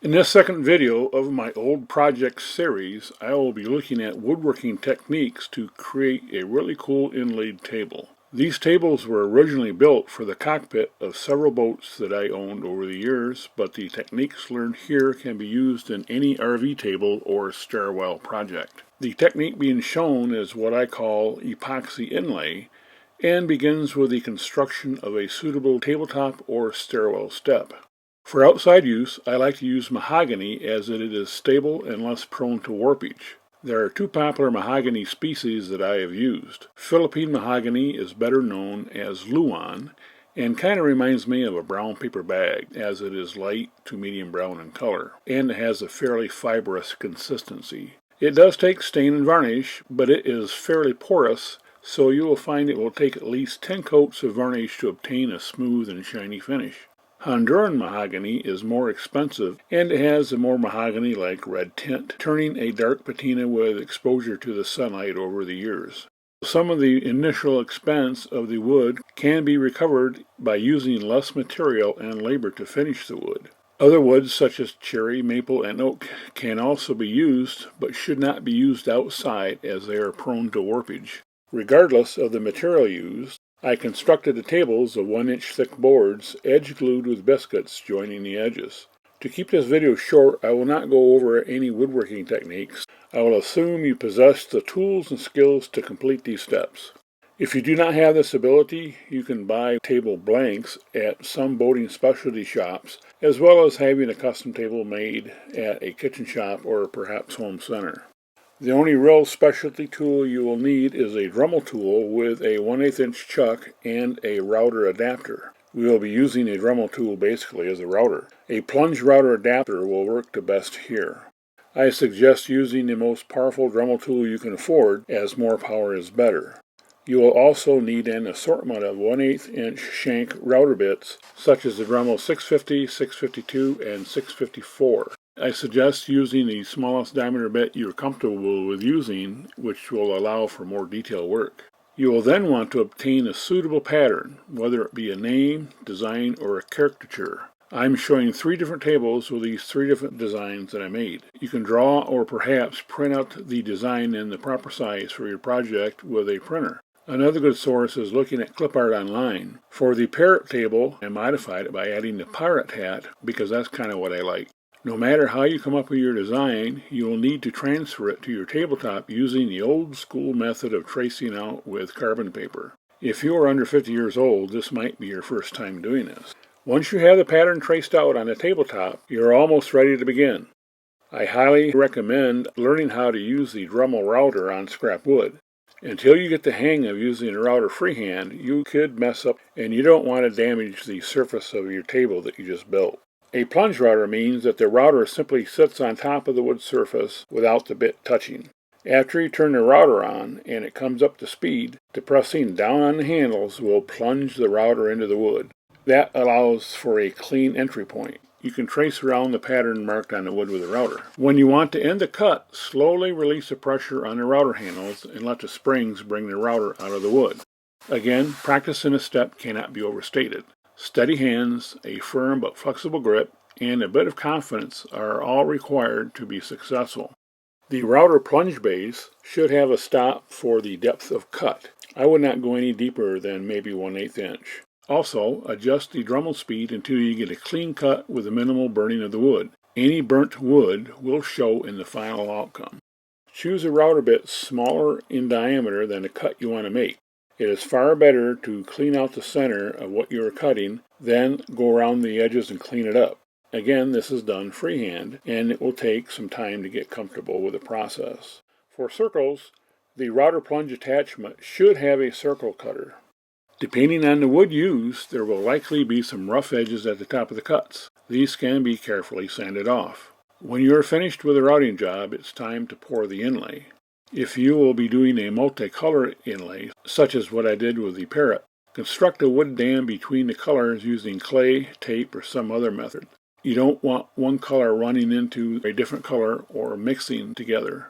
In this second video of my old project series, I will be looking at woodworking techniques to create a really cool inlaid table. These tables were originally built for the cockpit of several boats that I owned over the years, but the techniques learned here can be used in any RV table or stairwell project. The technique being shown is what I call epoxy inlay, and begins with the construction of a suitable tabletop or stairwell step. For outside use, I like to use mahogany as it is stable and less prone to warpage. There are two popular mahogany species that I have used. Philippine mahogany is better known as Luan and kind of reminds me of a brown paper bag as it is light to medium brown in color and has a fairly fibrous consistency. It does take stain and varnish, but it is fairly porous, so you will find it will take at least 10 coats of varnish to obtain a smooth and shiny finish. Honduras mahogany is more expensive and it has a more mahogany-like red tint, turning a dark patina with exposure to the sunlight over the years. Some of the initial expense of the wood can be recovered by using less material and labor to finish the wood. Other woods such as cherry, maple, and oak can also be used, but should not be used outside as they are prone to warpage. Regardless of the material used, I constructed the tables of 1-inch thick boards, edge-glued with biscuits joining the edges. To keep this video short, I will not go over any woodworking techniques. I will assume you possess the tools and skills to complete these steps. If you do not have this ability, you can buy table blanks at some boating specialty shops, as well as having a custom table made at a kitchen shop or perhaps home center. The only real specialty tool you will need is a Dremel tool with a 1/8 inch chuck and a router adapter. We will be using a Dremel tool basically as a router. A plunge router adapter will work the best here. I suggest using the most powerful Dremel tool you can afford, as more power is better. You will also need an assortment of 1/8 inch shank router bits, such as the Dremel 650, 652, and 654. I suggest using the smallest diameter bit you're comfortable with using, which will allow for more detailed work. You will then want to obtain a suitable pattern, whether it be a name, design, or a caricature. I'm showing 3 different tables with these 3 different designs that I made. You can draw or perhaps print out the design in the proper size for your project with a printer. Another good source is looking at clip art online. For the parrot table, I modified it by adding the pirate hat because that's kind of what I like. No matter how you come up with your design, you will need to transfer it to your tabletop using the old school method of tracing out with carbon paper. If you are under 50 years old, this might be your first time doing this. Once you have the pattern traced out on the tabletop, you're almost ready to begin. I highly recommend learning how to use the Dremel router on scrap wood. Until you get the hang of using a router freehand, you could mess up and you don't want to damage the surface of your table that you just built. A plunge router means that the router simply sits on top of the wood surface without the bit touching. After you turn the router on and it comes up to speed, depressing down on the handles will plunge the router into the wood. That allows for a clean entry point. You can trace around the pattern marked on the wood with a router. When you want to end the cut, slowly release the pressure on the router handles and let the springs bring the router out of the wood. Again, practice in this step cannot be overstated. Steady hands, a firm but flexible grip, and a bit of confidence are all required to be successful. The router plunge base should have a stop for the depth of cut. I would not go any deeper than maybe 1/8 inch. Also, adjust the Dremel speed until you get a clean cut with a minimal burning of the wood. Any burnt wood will show in the final outcome. Choose a router bit smaller in diameter than the cut you want to make. It is far better to clean out the center of what you are cutting, then go around the edges and clean it up. Again, this is done freehand, and it will take some time to get comfortable with the process. For circles, the router plunge attachment should have a circle cutter. Depending on the wood used, there will likely be some rough edges at the top of the cuts. These can be carefully sanded off. When you are finished with the routing job, it's time to pour the inlay. If you will be doing a multicolor inlay, such as what I did with the parrot, construct a wood dam between the colors using clay, tape, or some other method. You don't want one color running into a different color or mixing together.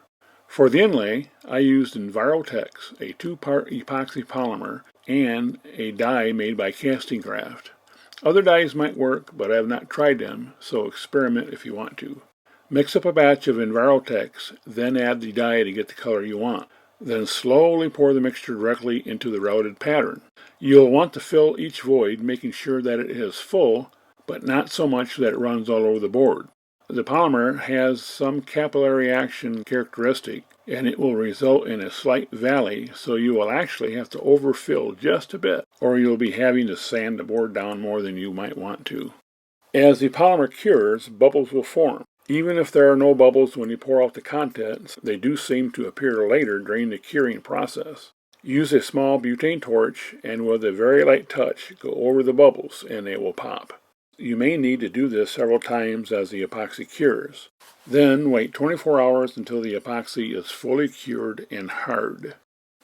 For the inlay, I used Envirotex, a 2-part epoxy polymer, and a dye made by Casting Craft. Other dyes might work, but I have not tried them, so experiment if you want to. Mix up a batch of Envirotex, then add the dye to get the color you want. Then slowly pour the mixture directly into the routed pattern. You'll want to fill each void, making sure that it is full, but not so much that it runs all over the board. The polymer has some capillary action characteristic, and it will result in a slight valley, so you will actually have to overfill just a bit, or you'll be having to sand the board down more than you might want to. As the polymer cures, bubbles will form. Even if there are no bubbles when you pour out the contents, they do seem to appear later during the curing process. Use a small butane torch and with a very light touch go over the bubbles and they will pop. You may need to do this several times as the epoxy cures. Then wait 24 hours until the epoxy is fully cured and hard.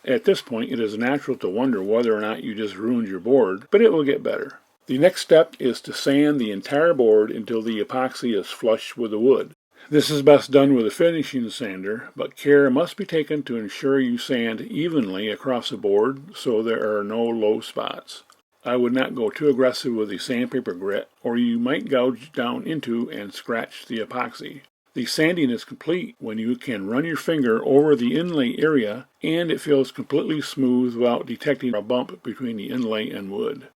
At this point, it is natural to wonder whether or not you just ruined your board, but it will get better. The next step is to sand the entire board until the epoxy is flush with the wood. This is best done with a finishing sander, but care must be taken to ensure you sand evenly across the board so there are no low spots. I would not go too aggressive with the sandpaper grit, or you might gouge down into and scratch the epoxy. The sanding is complete when you can run your finger over the inlay area and it feels completely smooth without detecting a bump between the inlay and wood.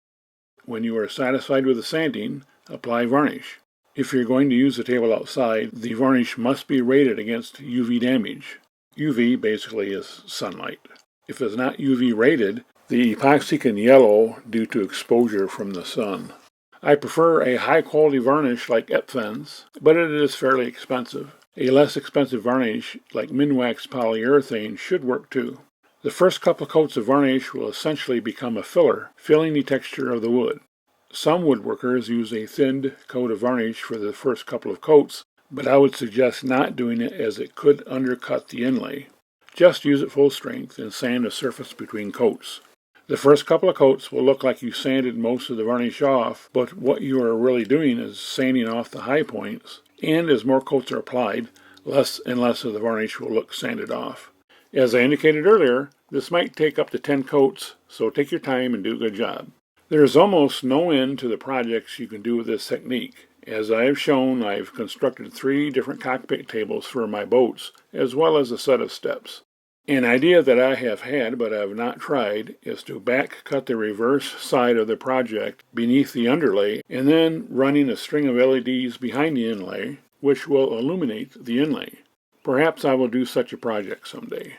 When you are satisfied with the sanding, apply varnish. If you're going to use the table outside, the varnish must be rated against UV damage. UV basically is sunlight. If it's not UV rated, the epoxy can yellow due to exposure from the sun. I prefer a high-quality varnish like Epfen's, but it is fairly expensive. A less expensive varnish like Minwax polyurethane should work too. The first couple of coats of varnish will essentially become a filler, filling the texture of the wood. Some woodworkers use a thinned coat of varnish for the first couple of coats, but I would suggest not doing it as it could undercut the inlay. Just use it full strength and sand the surface between coats. The first couple of coats will look like you sanded most of the varnish off, but what you are really doing is sanding off the high points, and as more coats are applied, less and less of the varnish will look sanded off. As I indicated earlier, this might take up to 10 coats, so take your time and do a good job. There is almost no end to the projects you can do with this technique. As I have shown, I've constructed 3 different cockpit tables for my boats, as well as a set of steps. An idea that I have had but have not tried is to back cut the reverse side of the project beneath the underlay and then running a string of LEDs behind the inlay, which will illuminate the inlay. Perhaps I will do such a project someday.